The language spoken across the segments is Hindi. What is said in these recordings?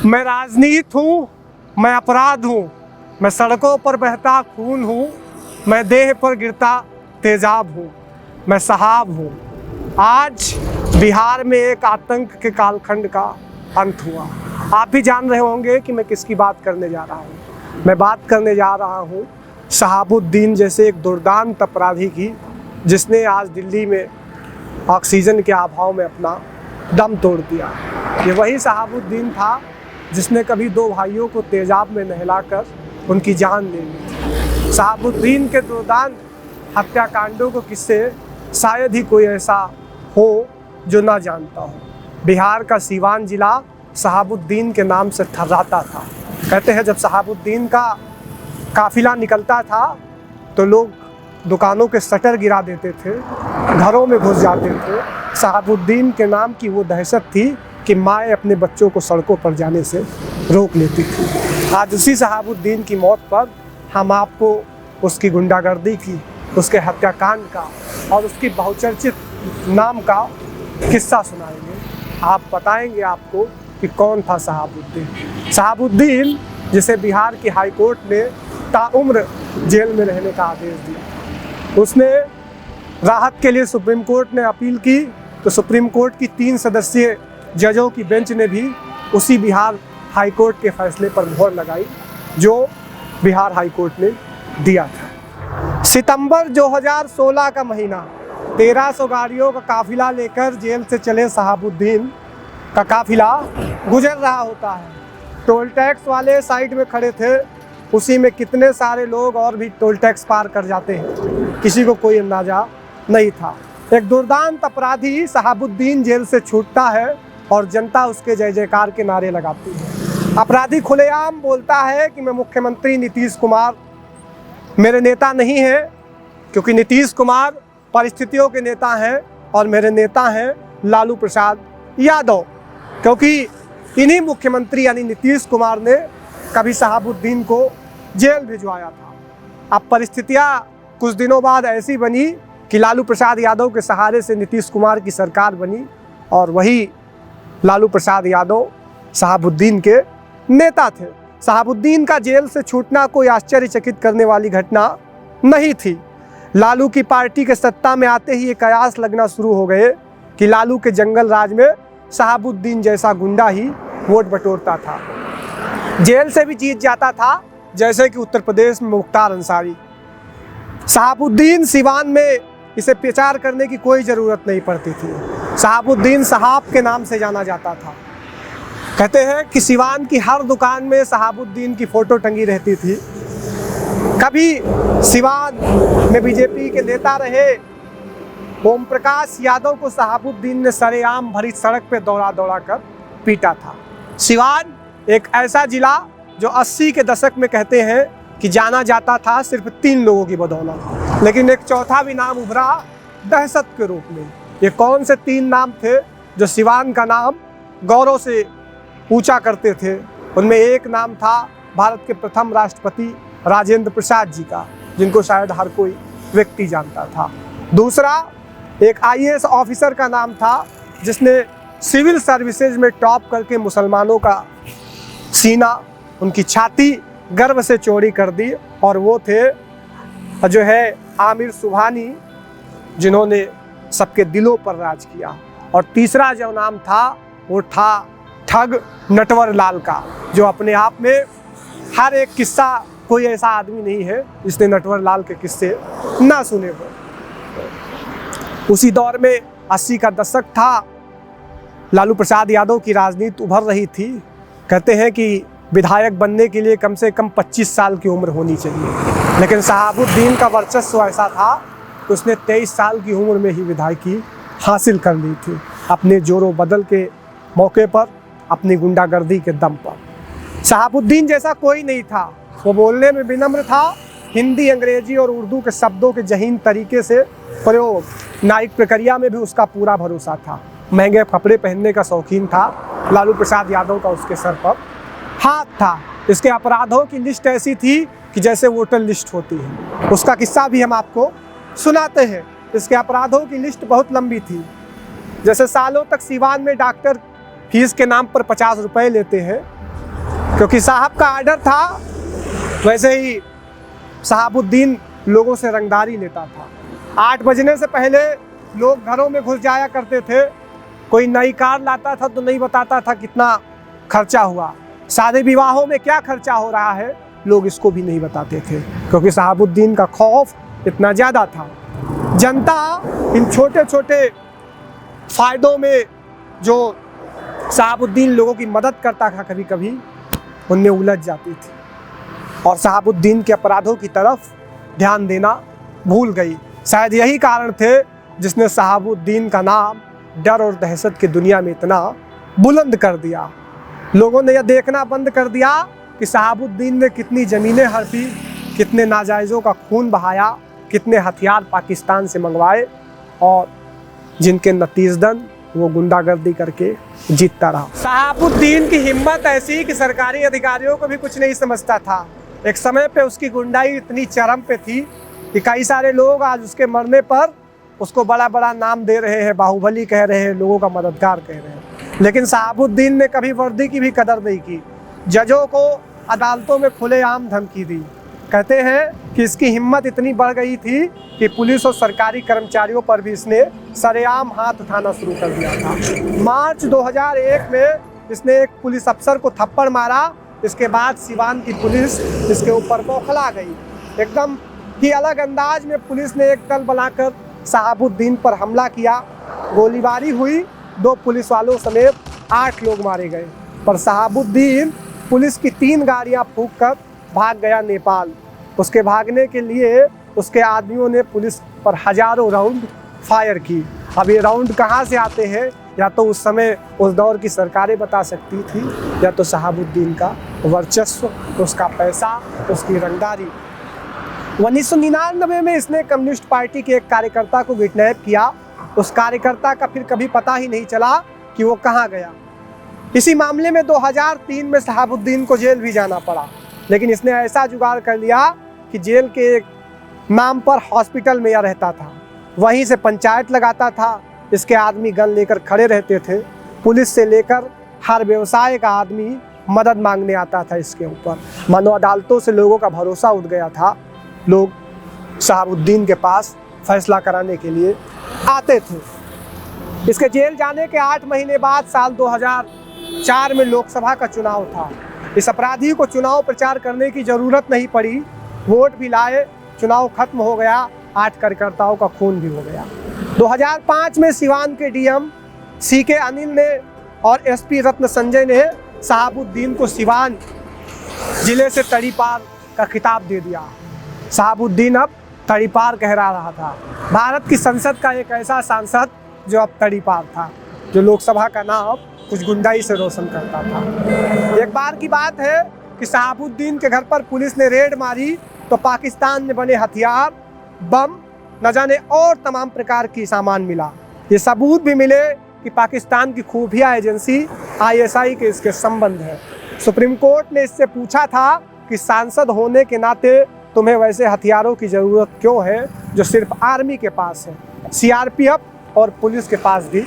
मैं राजनीति हूँ, मैं अपराध हूँ, मैं सड़कों पर बहता खून हूँ, मैं देह पर गिरता तेजाब हूँ, मैं सहाब हूँ। आज बिहार में एक आतंक के कालखंड का अंत हुआ। आप भी जान रहे होंगे कि मैं किसकी बात करने जा रहा हूँ। मैं बात करने जा रहा हूँ शहाबुद्दीन जैसे एक दुर्दांत अपराधी की, जिसने आज दिल्ली में ऑक्सीजन के अभाव में अपना दम तोड़ दिया। ये वही शहाबुद्दीन था जिसने कभी दो भाइयों को तेजाब में नहलाकर उनकी जान ले ली। शहाबुद्दीन के दुर्दांत हत्याकांडों को किससे शायद ही कोई ऐसा हो जो ना जानता हो। बिहार का सीवान जिला शहाबुद्दीन के नाम से थर्राता था। कहते हैं जब शहाबुद्दीन का काफिला निकलता था तो लोग दुकानों के शटर गिरा देते थे, घरों में घुस जाते थे। शहाबुद्दीन के नाम की वो दहशत थी कि माएँ अपने बच्चों को सड़कों पर जाने से रोक लेती थी। आज उसी शहाबुद्दीन की मौत पर हम आपको उसकी गुंडागर्दी की, उसके हत्याकांड का और उसकी बहुचर्चित नाम का किस्सा सुनाएंगे। आप बताएंगे आपको कि कौन था शहाबुद्दीन। शहाबुद्दीन जिसे बिहार की हाई कोर्ट ने ताउम्र जेल में रहने का आदेश दिया। उसने राहत के लिए सुप्रीम कोर्ट ने अपील की तो सुप्रीम कोर्ट की 3 सदस्यीय जजों की बेंच ने भी उसी बिहार हाई कोर्ट के फैसले पर मोहर लगाई जो बिहार हाई कोर्ट ने दिया था। सितंबर 2016 का महीना, 1300 गाड़ियों का काफिला लेकर जेल से चले शहाबुद्दीन का काफिला गुजर रहा होता है। टोल टैक्स वाले साइड में खड़े थे, उसी में कितने सारे लोग और भी टोल टैक्स पार कर जाते हैं, किसी को कोई अंदाजा नहीं था। एक दुर्दांत अपराधी शहाबुद्दीन जेल से छूटता है और जनता उसके जय जयकार के नारे लगाती है। अपराधी खुलेआम बोलता है कि मैं मुख्यमंत्री नीतीश कुमार मेरे नेता नहीं है, क्योंकि नीतीश कुमार परिस्थितियों के नेता हैं और मेरे नेता हैं लालू प्रसाद यादव, क्योंकि इन्हीं मुख्यमंत्री यानी नीतीश कुमार ने कभी शहाबुद्दीन को जेल भिजवाया था। अब परिस्थितियां कुछ दिनों बाद ऐसी बनी कि लालू प्रसाद यादव के सहारे से नीतीश कुमार की सरकार बनी और वही लालू प्रसाद यादव शहाबुद्दीन के नेता थे। शहाबुद्दीन का जेल से छूटना कोई आश्चर्यचकित करने वाली घटना नहीं थी। लालू की पार्टी के सत्ता में आते ही ये कयास लगना शुरू हो गए कि लालू के जंगल राज में शहाबुद्दीन जैसा गुंडा ही वोट बटोरता था, जेल से भी जीत जाता था, जैसे कि उत्तर प्रदेश में मुख्तार अंसारी। शहाबुद्दीन सिवान में इसे प्रचार करने की कोई ज़रूरत नहीं पड़ती थी। शहाबुद्दीन साहब के नाम से जाना जाता था। कहते हैं कि सिवान की हर दुकान में शहाबुद्दीन की फ़ोटो टंगी रहती थी। कभी सिवान में बीजेपी के नेता रहे ओम प्रकाश यादव को शहाबुद्दीन ने सरेआम भरी सड़क पे दौड़ा दौड़ा कर पीटा था। सिवान एक ऐसा जिला जो 80 के दशक में कहते हैं कि जाना जाता था सिर्फ 3 लोगों की बदौलत, लेकिन एक चौथा भी नाम उभरा दहशत के रूप में। ये कौन से 3 नाम थे जो सिवान का नाम गौरव से ऊंचा करते थे? उनमें एक नाम था भारत के प्रथम राष्ट्रपति राजेंद्र प्रसाद जी का, जिनको शायद हर कोई व्यक्ति जानता था। दूसरा एक IAS ऑफिसर का नाम था जिसने सिविल सर्विसेज में टॉप करके मुसलमानों का सीना, उनकी छाती गर्व से चौड़ी कर दी, और वो थे जो है आमिर सुबहानी, जिन्होंने सबके दिलों पर राज किया। और तीसरा जो नाम था वो था ठग नटवर लाल का, जो अपने आप में हर एक किस्सा, कोई ऐसा आदमी नहीं है जिसने नटवर लाल के किस्से ना सुने हो। उसी दौर में 80 का दशक था, लालू प्रसाद यादव की राजनीति उभर रही थी। कहते हैं कि विधायक बनने के लिए कम से कम 25 साल की उम्र होनी चाहिए, लेकिन शहाबुद्दीन का वर्चस्व ऐसा था कि उसने 23 साल की उम्र में ही विधायकी हासिल कर ली थी, अपने जोरों बदल के मौके पर, अपनी गुंडागर्दी के दम पर। शहाबुद्दीन जैसा कोई नहीं था। वो बोलने में विनम्र था, हिंदी, अंग्रेजी और उर्दू के शब्दों के जहीन तरीके से प्रयोग, न्यायिक प्रक्रिया में भी उसका पूरा भरोसा था। महंगे कपड़े पहनने का शौकीन था। लालू प्रसाद यादव का उसके सर पर हाथ था। इसके अपराधों की लिस्ट ऐसी थी कि जैसे वोटर लिस्ट होती है। उसका किस्सा भी हम आपको सुनाते हैं। इसके अपराधों की लिस्ट बहुत लंबी थी। जैसे सालों तक सिवान में डॉक्टर फीस के नाम पर 50 रुपए लेते हैं, क्योंकि साहब का आर्डर था। वैसे ही शहाबुद्दीन लोगों से रंगदारी लेता था। 8 बजने से पहले लोग घरों में घुस जाया करते थे। कोई नई कार लाता था तो नहीं बताता था कितना खर्चा हुआ। शादी विवाहों में क्या खर्चा हो रहा है लोग इसको भी नहीं बताते थे, क्योंकि शहाबुद्दीन का खौफ इतना ज़्यादा था। जनता इन छोटे छोटे फ़ायदों में जो शहाबुद्दीन लोगों की मदद करता था कभी कभी उनमें उलझ जाती थी और शहाबुद्दीन के अपराधों की तरफ ध्यान देना भूल गई। शायद यही कारण थे जिसने शहाबुद्दीन का नाम डर और दहशत की दुनिया में इतना बुलंद कर दिया। लोगों ने यह देखना बंद कर दिया कि शहाबुद्दीन ने कितनी ज़मीनें हड़पी, कितने नाजायज़ों का खून बहाया, कितने हथियार पाकिस्तान से मंगवाए और जिनके नतीजतन वो गुंडागर्दी करके जीतता रहा। शहाबुद्दीन की हिम्मत ऐसी कि सरकारी अधिकारियों को भी कुछ नहीं समझता था। एक समय पे उसकी गुंडाई इतनी चरम पे थी कि कई सारे लोग आज उसके मरने पर उसको बड़ा बड़ा नाम दे रहे हैं, बाहुबली कह रहे हैं, लोगों का मददगार कह रहे हैं। लेकिन शहाबुद्दीन ने कभी वर्दी की भी कदर नहीं की। जजों को अदालतों में खुलेआम धमकी दी। कहते हैं कि इसकी हिम्मत इतनी बढ़ गई थी कि पुलिस और सरकारी कर्मचारियों पर भी इसने सरेआम हाथ उठाना शुरू कर दिया था। मार्च 2001 में इसने एक पुलिस अफसर को थप्पड़ मारा। इसके बाद सिवान की पुलिस इसके ऊपर बौखला गई। एकदम ही अलग अंदाज में पुलिस ने एक दल बनाकर शहाबुद्दीन पर हमला किया। गोलीबारी हुई, 2 पुलिस वालों समेत 8 लोग मारे गए। पर शहाबुद्दीन पुलिस की 3 गाड़ियां फूंक कर भाग गया नेपाल। उसके भागने के लिए उसके आदमियों ने पुलिस पर हजारों राउंड फायर की। अब ये राउंड कहाँ से आते हैं, या तो उस समय उस दौर की सरकारें बता सकती थी, या तो शहाबुद्दीन का वर्चस्व, उसका पैसा, उसकी रंगदारी। 1999 में इसने कम्युनिस्ट पार्टी के एक कार्यकर्ता को किडनैप किया। उस कार्यकर्ता का फिर कभी पता ही नहीं चला कि वो कहाँ गया। इसी मामले में 2003 में शहाबुद्दीन को जेल भी जाना पड़ा, लेकिन इसने ऐसा जुगाड़ कर लिया कि जेल के एक नाम पर हॉस्पिटल में यह रहता था, वहीं से पंचायत लगाता था। इसके आदमी गन लेकर खड़े रहते थे। पुलिस से लेकर हर व्यवसाय का आदमी मदद मांगने आता था इसके ऊपर। मानो अदालतों से लोगों का भरोसा उठ गया था। लोग शहाबुद्दीन के पास फैसला कराने के लिए आते थे। इसके जेल जाने के 8 महीने बाद साल 2004 में लोकसभा का चुनाव था। इस अपराधी को चुनाव प्रचार करने की ज़रूरत नहीं पड़ी। वोट भी लाए, चुनाव खत्म हो गया, 8 कार्यकर्ताओं का खून भी हो गया। 2005 में सिवान के डीएम CK अनिल ने और SP रत्न संजय ने शहाबुद्दीन को सिवान जिले से तड़ीपार का खिताब दे दिया। शहाबुद्दीन अब तड़ीपार कहला रहा था। भारत की संसद का एक ऐसा सांसद जो अब तड़ीपार था, जो लोकसभा का नाम कुछ गुंडाई से रोशन करता था। एक बार की बात है कि शहाबुद्दीन के घर पर पुलिस ने रेड मारी तो पाकिस्तान में बने हथियार, बम, न जाने और तमाम प्रकार की सामान मिला। ये सबूत भी मिले कि पाकिस्तान की खुफिया एजेंसी ISI के इसके संबंध है। सुप्रीम कोर्ट ने इससे पूछा था कि सांसद होने के नाते तुम्हें वैसे हथियारों की ज़रूरत क्यों है जो सिर्फ आर्मी के पास है, CRPF और पुलिस के पास भी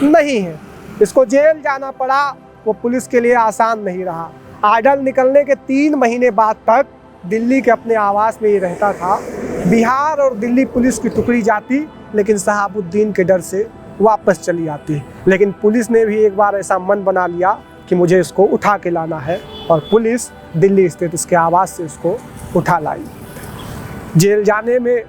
नहीं है। इसको जेल जाना पड़ा। वो पुलिस के लिए आसान नहीं रहा। आर्डर निकलने के 3 महीने बाद तक दिल्ली के अपने आवास में ही रहता था। बिहार और दिल्ली पुलिस की टुकड़ी जाती, लेकिन शहाबुद्दीन के डर से वापस चली आती। लेकिन पुलिस ने भी एक बार ऐसा मन बना लिया कि मुझे इसको उठा के लाना है, और पुलिस दिल्ली स्थित इसके आवास से इसको उठा लाई। जेल जाने में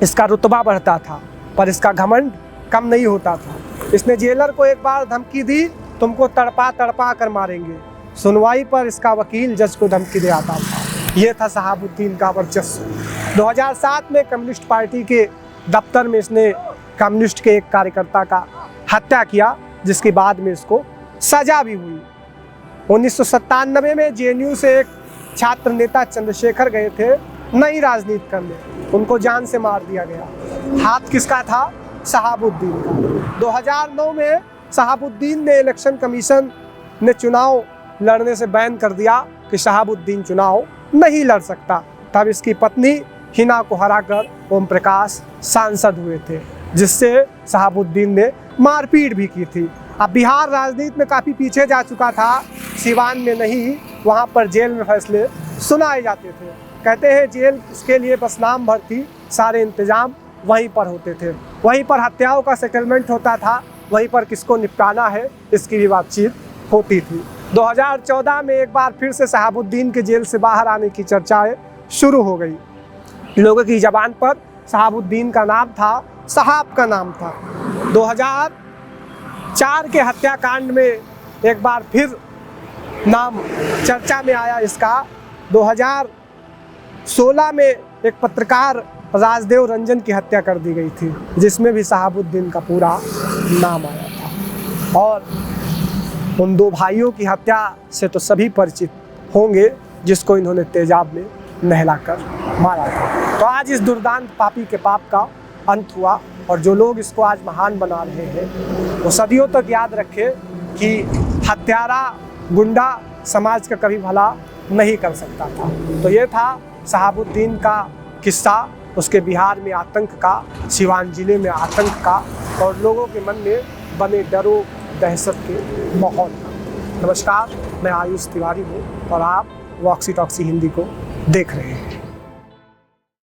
इसका रुतबा बढ़ता था, पर इसका घमंड कम नहीं होता था। इसने जेलर को एक बार धमकी दी, तुमको तड़पा तड़पा कर मारेंगे। सुनवाई पर इसका वकील जज को धमकी दे आता था। यह था शहाबुद्दीन का वर्चस्व। 2007 में कम्युनिस्ट पार्टी के दफ्तर में इसने कम्युनिस्ट के एक कार्यकर्ता का हत्या किया, जिसके बाद में इसको सजा भी हुई। 1997 में JNU से एक छात्र नेता चंद्रशेखर गए थे नई राजनीति करने, उनको जान से मार दिया गया। हाथ किसका था? शहाबुद्दीन का। 2009 में शहाबुद्दीन ने इलेक्शन कमीशन ने चुनाव लड़ने से बैन कर दिया कि शहाबुद्दीन चुनाव नहीं लड़ सकता। तब इसकी पत्नी हिना को हराकर ओम प्रकाश सांसद हुए थे, जिससे शहाबुद्दीन ने मारपीट भी की थी। अब बिहार राजनीति में काफ़ी पीछे जा चुका था। सिवान में नहीं, वहाँ पर जेल में फैसले सुनाए जाते थे। कहते हैं जेल के लिए बस नाम भर थी, सारे इंतजाम वहीं पर होते थे, वहीं पर हत्याओं का सेटलमेंट होता था, वहीं पर किसको निपटाना है इसकी भी बातचीत होती थी। 2014 में एक बार फिर से शहाबुद्दीन के जेल से बाहर आने की चर्चाएं शुरू हो गई। लोगों की ज़बान पर शहाबुद्दीन का नाम था, साहब का नाम था। 2004 के हत्याकांड में एक बार फिर नाम चर्चा में आया इसका। 2016 में एक पत्रकार राजदेव रंजन की हत्या कर दी गई थी, जिसमें भी शहाबुद्दीन का पूरा नाम आया था। और उन दो भाइयों की हत्या से तो सभी परिचित होंगे, जिसको इन्होंने तेजाब में नहलाकर मारा था। तो आज इस दुर्दांत पापी के पाप का अंत हुआ, और जो लोग इसको आज महान बना रहे हैं वो सदियों तक याद रखें कि हत्यारा गुंडा समाज का कभी भला नहीं कर सकता था। तो ये था शहाबुद्दीन का किस्सा, उसके बिहार में आतंक का, सिवान जिले में आतंक का, और लोगों के मन में बने डरो दहशत के माहौल का। नमस्कार, मैं आयुष तिवारी हूँ और आप वॉक्सी टॉक्सी हिंदी को देख रहे हैं।